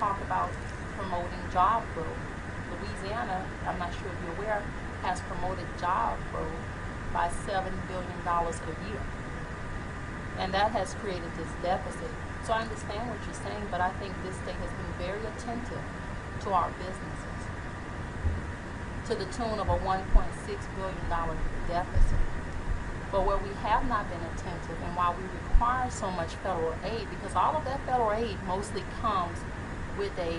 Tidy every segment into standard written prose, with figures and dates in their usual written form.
talk about promoting job growth. Louisiana, I'm not sure if you're aware, has promoted job growth by $7 billion a year. And that has created this deficit. So I understand what you're saying, but I think this state has been very attentive to our businesses to the tune of a $1.6 billion deficit. But where we have not been attentive, and while we require so much federal aid, because all of that federal aid mostly comes with a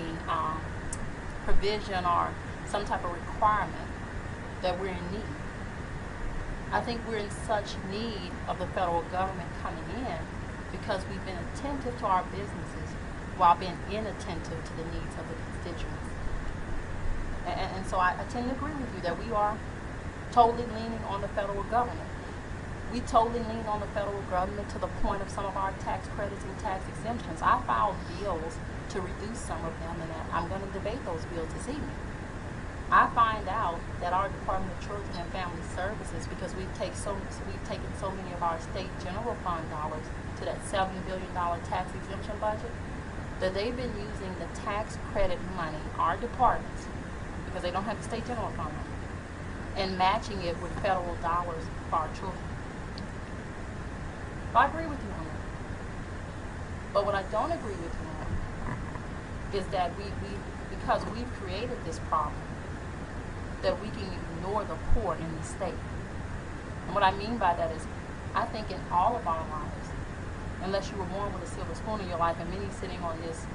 provision or some type of requirement that we're in need. I think we're in such need of the federal government coming in because we've been attentive to our businesses while being inattentive to the needs of the constituents. And so I tend to agree with you that we are totally leaning on the federal government. We totally lean on the federal government to the point of some of our tax credits and tax exemptions. I filed bills to reduce some of them, and I'm going to debate those bills this evening. I find out that our Department of Children and Family Services, because we've taken so many of our state general fund dollars to that $7 billion tax exemption budget, that they've been using the tax credit money, our departments, because they don't have the state general fund money, and matching it with federal dollars for our children. I agree with you on that. But what I don't agree with you on is that because we've created this problem, that we can ignore the poor in the state. And what I mean by that is, I think in all of our lives, unless you were born with a silver spoon in your life, and many sitting on this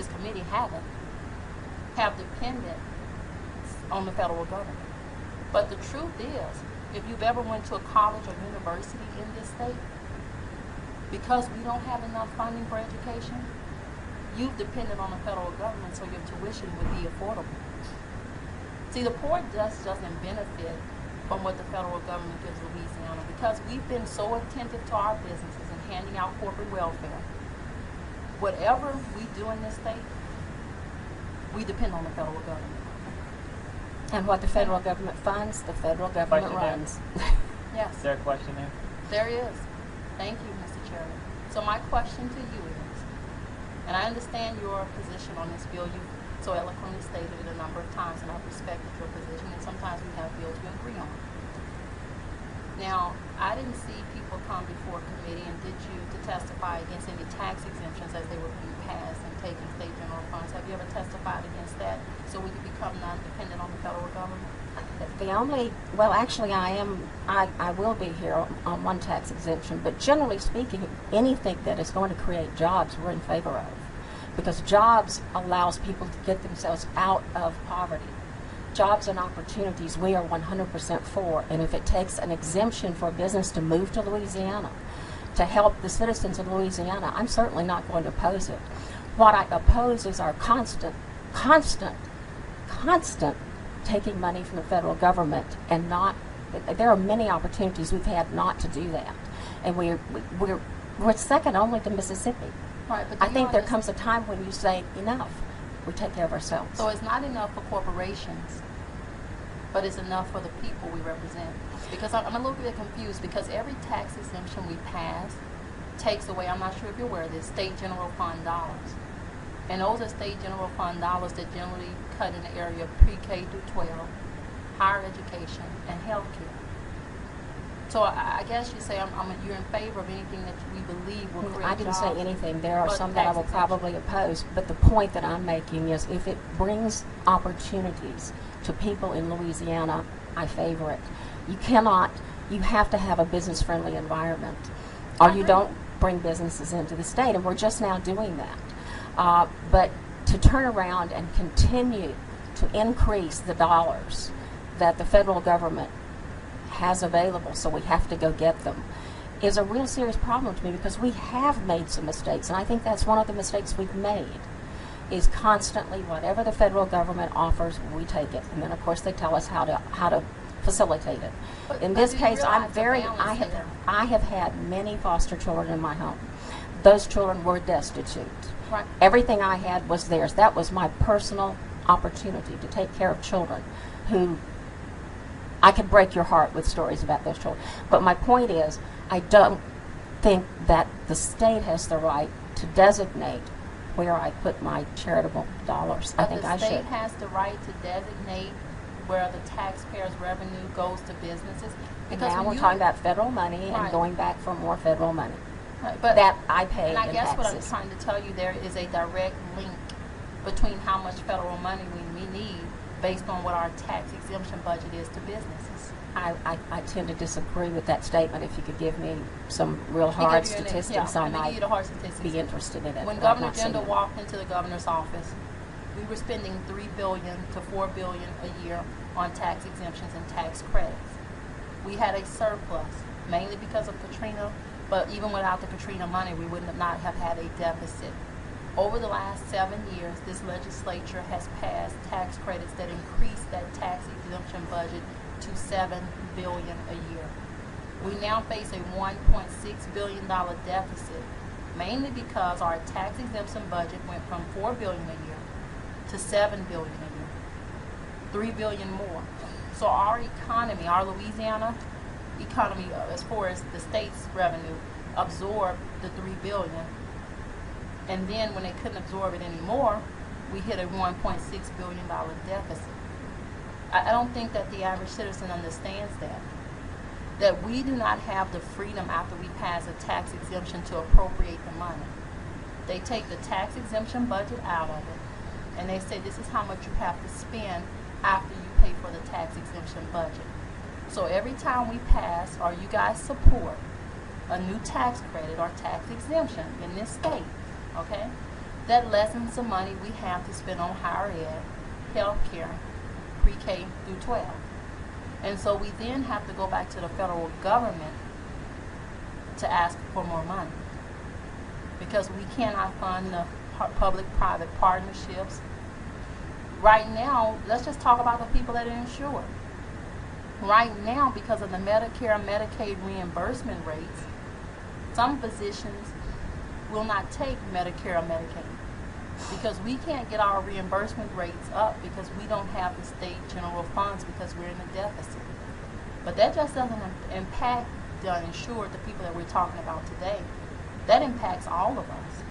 committee have depended on the federal government. But the truth is, if you've ever went to a college or university in this state, because we don't have enough funding for education, you've depended on the federal government so your tuition would be affordable. See, the poor just doesn't benefit from what the federal government gives Louisiana because we've been so attentive to our businesses and handing out corporate welfare. Whatever we do in this state, we depend on the federal government. And what the federal government funds, the federal government runs. Yes. Is there a question there? There is. Thank you, Mr. Chairman. So my question to you is, and I understand your position on this bill, you've so eloquently stated it a number of times, and I've respected your position, and sometimes we have bills we agree on. Now, I didn't see people come before committee and did you to testify against any tax exemptions as they were being passed and taking state general funds. Have you ever testified against that so we could become non-dependent on the federal government? Well, actually I will be here on one tax exemption, but generally speaking, anything that is going to create jobs we're in favor of. Because jobs allows people to get themselves out of poverty. Jobs and opportunities we are 100% for, and if it takes an exemption for a business to move to Louisiana to help the citizens of Louisiana, I'm certainly not going to oppose it. What I oppose is our constant taking money from the federal government and not, there are many opportunities we've had not to do that. And we're second only to Mississippi. Right, but I think there comes a time when you say, enough, we take care of ourselves. So it's not enough for corporations, but it's enough for the people we represent. Because I'm a little bit confused, because every tax exemption we pass takes away, I'm not sure if you're aware of this, state general fund dollars. And those are state general fund dollars that generally cut in the area of pre-K through 12, higher education, and health care. So I guess you say you're in favor of anything that we believe will create I didn't jobs. say anything. There are some that I will probably oppose. But the point that I'm making is if it brings opportunities to people in Louisiana, I favor it. You have to have a business-friendly environment, or you don't bring businesses into the state, and we're just now doing that. But to turn around and continue to increase the dollars that the federal government has available, so we have to go get them, is a real serious problem to me, because we have made some mistakes, and I think that's one of the mistakes we've made, is constantly whatever the federal government offers, we take it, and then of course they tell us how to facilitate it. In this case, I have had many foster children in my home. Those children were destitute. Right. Everything I had was theirs. That was my personal opportunity to take care of children who, I could break your heart with stories about those children. But my point is, I don't think that the state has the right to designate where I put my charitable dollars. I think I The state should. has the right to designate where the taxpayers' revenue goes to businesses. Because Now when we're you- talking about federal money Right. and going back for more federal money. Right, but that I pay and I in guess what I'm taxes. trying to tell you, there is a direct link between how much federal money we need based on what our tax exemption budget is to businesses. I tend to disagree with that statement. If you could give me some real Let me hard give you an- statistics, yeah, I let me give might you the hard statistics. be interested in it. When but I've Governor not seen Jindal it. walked into the governor's office, we were spending $3 billion to $4 billion a year on tax exemptions and tax credits. We had a surplus, mainly because of Katrina, but even without the Katrina money, we would not have had a deficit. Over the last 7 years, this legislature has passed tax credits that increase that tax exemption budget to $7 billion a year. We now face a $1.6 billion deficit, mainly because our tax exemption budget went from $4 billion a year to $7 billion a year, $3 billion more. So our economy, our Louisiana economy, as far as the state's revenue, absorbed the $3 billion. And then when they couldn't absorb it anymore, we hit a $1.6 billion deficit. I don't think that the average citizen understands that we do not have the freedom after we pass a tax exemption to appropriate the money. They take the tax exemption budget out of it, and they say this is how much you have to spend after you pay for the tax exemption budget. So every time we pass, or you guys support, a new tax credit or tax exemption in this state, okay, that lessens the money we have to spend on higher ed, health care, pre-K through 12. And so we then have to go back to the federal government to ask for more money, because we cannot fund the public-private partnerships. Right now, let's just talk about the people that are insured. Right now, because of the Medicare and Medicaid reimbursement rates, some physicians will not take Medicare or Medicaid because we can't get our reimbursement rates up because we don't have the state general funds because we're in a deficit. But that just doesn't impact the uninsured, the people that we're talking about today. That impacts all of us.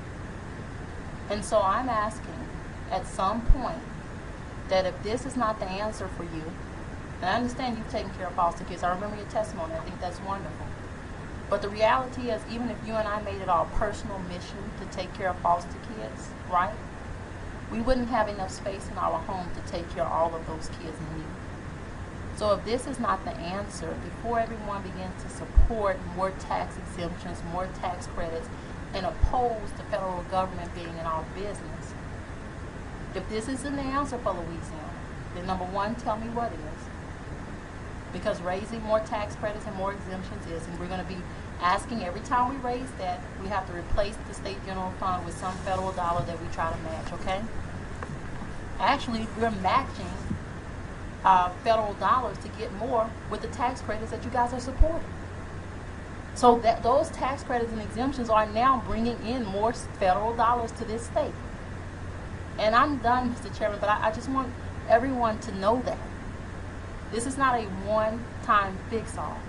And so I'm asking at some point that if this is not the answer for you, and I understand you've taken care of foster kids. I remember your testimony. I think that's wonderful. But the reality is, even if you and I made it our personal mission to take care of foster kids, right, we wouldn't have enough space in our home to take care of all of those kids in need. So if this is not the answer, before everyone begins to support more tax exemptions, more tax credits, and oppose the federal government being in our business, if this isn't the answer for Louisiana, then number one, tell me what is. Because raising more tax credits and more exemptions is, and we're going to be asking every time we raise that, we have to replace the state general fund with some federal dollar that we try to match, okay? Actually, we're matching federal dollars to get more with the tax credits that you guys are supporting. So that those tax credits and exemptions are now bringing in more federal dollars to this state. And I'm done, Mr. Chairman, but I just want everyone to know that. This is not a one-time fix-all.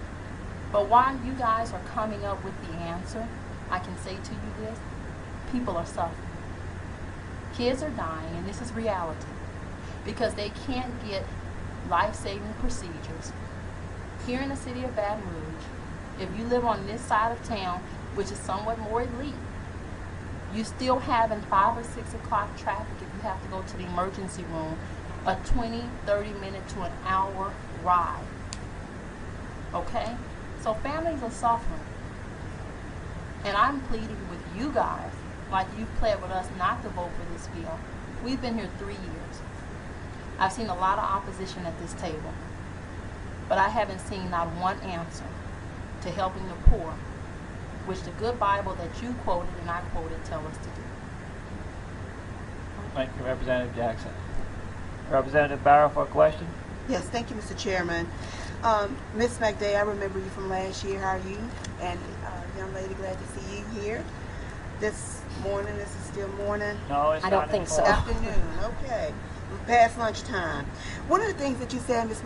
But while you guys are coming up with the answer, I can say to you this: people are suffering. Kids are dying, and this is reality, because they can't get life-saving procedures. Here in the city of Baton Rouge, if you live on this side of town, which is somewhat more elite, you still have in 5 or 6 o'clock traffic if you have to go to the emergency room, a 20, 30 minute to an hour ride. Okay? So families are suffering. And I'm pleading with you guys, like you've pled with us, not to vote for this bill. We've been here 3 years. I've seen a lot of opposition at this table, but I haven't seen not one answer to helping the poor, which the good Bible that you quoted and I quoted tell us to do. Thank you, Representative Jackson. Representative Barrow for a question. Yes, thank you, Mr. Chairman. Ms. McDay, I remember you from last year. How are you? And young lady, glad to see you here. This morning, this is still morning? No, it's I don't not think so. Afternoon, okay. Past lunchtime. One of the things that you said, Ms.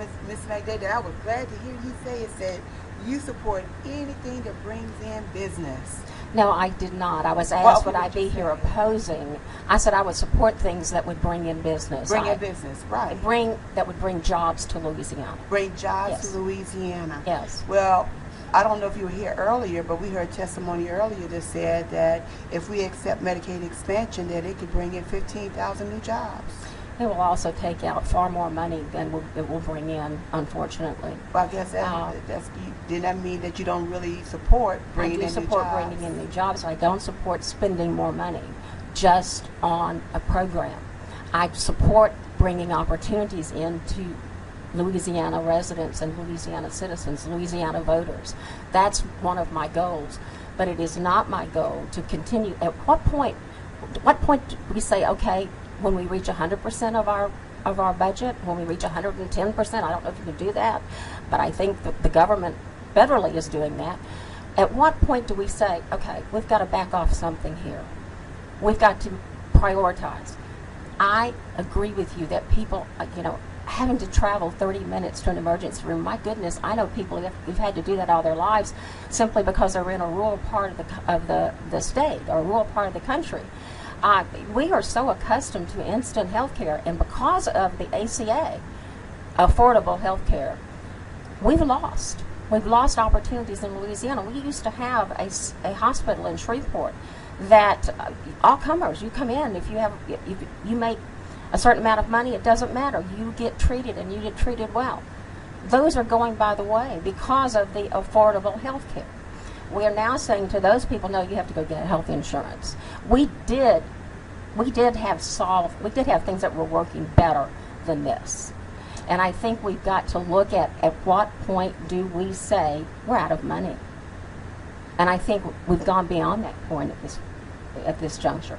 McDay, that I was glad to hear you say is that you support anything that brings in business. No, I did not. I was Well, asked would what I did you be here say? opposing. I said I would support things that would bring in business. Bring in business, right. That would bring jobs to Louisiana. Bring jobs Yes. to Louisiana. Yes. Well, I don't know if you were here earlier, but we heard testimony earlier that said that if we accept Medicaid expansion, that it could bring in 15,000 new jobs. It will also take out far more money than it will bring in, unfortunately. Well, I guess did that mean that you don't really support bringing in I do new support jobs? bringing in new jobs. I don't support spending more money just on a program. I support bringing opportunities into Louisiana residents and Louisiana citizens, Louisiana voters. That's one of my goals. But it is not my goal to continue. At what point do we say, okay, when we reach 100% of our budget, when we reach 110%, I don't know if you can do that, but I think that the government federally is doing that. At what point do we say, okay, we've got to back off something here? We've got to prioritize. I agree with you that people, having to travel 30 minutes to an emergency room, my goodness, I know people who've had to do that all their lives simply because they're in a rural part of the state or a rural part of the country. We are so accustomed to instant health care, and because of the ACA, affordable health care, we've lost opportunities in Louisiana. We used to have a hospital in Shreveport that all comers, you come in, if you make a certain amount of money, it doesn't matter. You get treated, and you get treated well. Those are going by the way because of the affordable health care. We are now saying to those people, no, you have to go get health insurance. We did have things that were working better than this. And I think we've got to look at what point do we say we're out of money. And I think we've gone beyond that point at this juncture.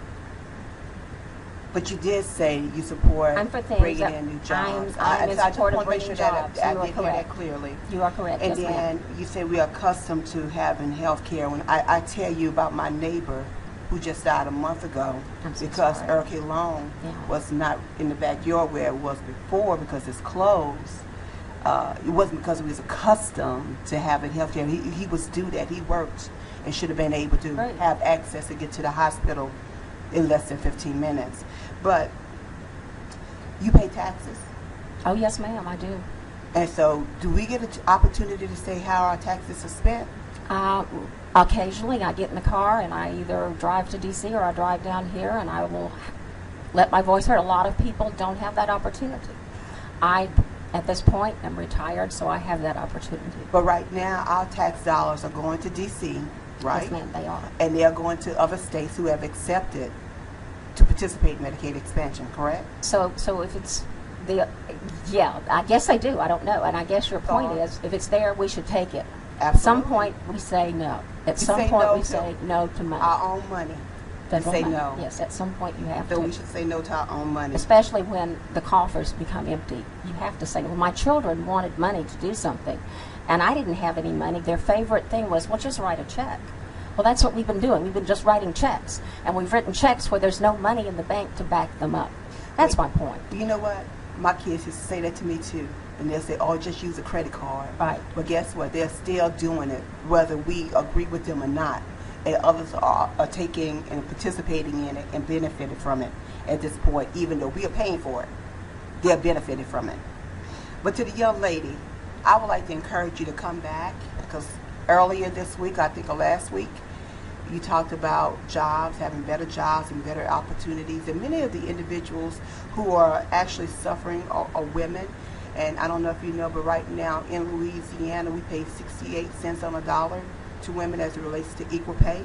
But you did say you support I'm for things bringing that in new jobs. I'm in So I just support of want to make bringing sure that jobs. I You are did hear that correct. clearly. You are correct. And Yes, ma'am. then you say we are accustomed to having health care. When I tell you about my neighbor who just died a month ago I'm so because sorry. Hurricane Long Yeah. was not in the backyard where it was before because it's closed. It wasn't because he was accustomed to having health care. He was due that. He worked and should have been able to Right. have access to get to the hospital in less than 15 minutes. But you pay taxes. Oh, yes, ma'am, I do. And so do we get an opportunity to say how our taxes are spent? Occasionally, I get in the car and I either drive to D.C. or I drive down here and I will let my voice heard. A lot of people don't have that opportunity. I, at this point, am retired, so I have that opportunity. But right now, our tax dollars are going to D.C., right? Yes, ma'am, they are. And they are going to other states who have accepted to participate in Medicaid expansion, correct? So if it's yeah, I guess they do. I don't know. And I guess your point So- is, if it's there, we should take it. At some Absolutely. point, we say no. At We some say point, no we to say no to money. Our own money. Federal say money. no. Yes, at some point you have So to. we should say no to our own money. Especially when the coffers become empty. You have to say, well, my children wanted money to do something, and I didn't have any money. Their favorite thing was, well, just write a check. Well, that's what we've been doing. We've been just writing checks, and we've written checks where there's no money in the bank to back them up. That's my point. You know what? My kids used to say that to me too. And they'll say, oh, just use a credit card. Right. But guess what? They're still doing it, whether we agree with them or not. And others are taking and participating in it and benefiting from it at this point, even though we are paying for it. They're benefiting from it. But to the young lady, I would like to encourage you to come back, because earlier this week, I think, or last week, you talked about jobs, having better jobs and better opportunities. And many of the individuals who are actually suffering are women. And I don't know if you know, but right now in Louisiana, we pay 68 cents on a dollar to women as it relates to equal pay.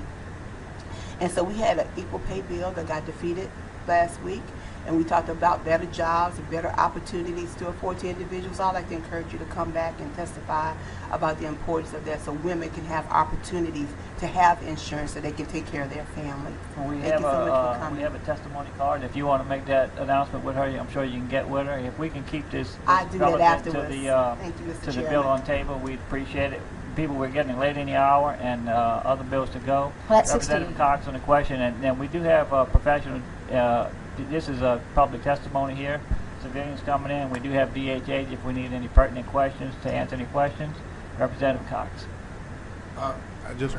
And so we had an equal pay bill that got defeated last week. And we talked about better jobs and better opportunities to afford to individuals. I'd like to encourage you to come back and testify about the importance of that so women can have opportunities to have insurance so they can take care of their family. We Thank have you so much for coming. we have a testimony card. If you want to make that announcement with her, I'm sure you can get with her. If we can keep this I do that relevant afterwards. to the Thank you, Mr. to the Chairman. bill on table, we'd appreciate it. People, we're getting late in the hour, and other bills to go. Well, that's Representative 16. Cox on the question, and then we do have professional. This is a public testimony here. Civilians coming in. We do have DHH if we need any pertinent questions to answer any questions. Representative Cox. I just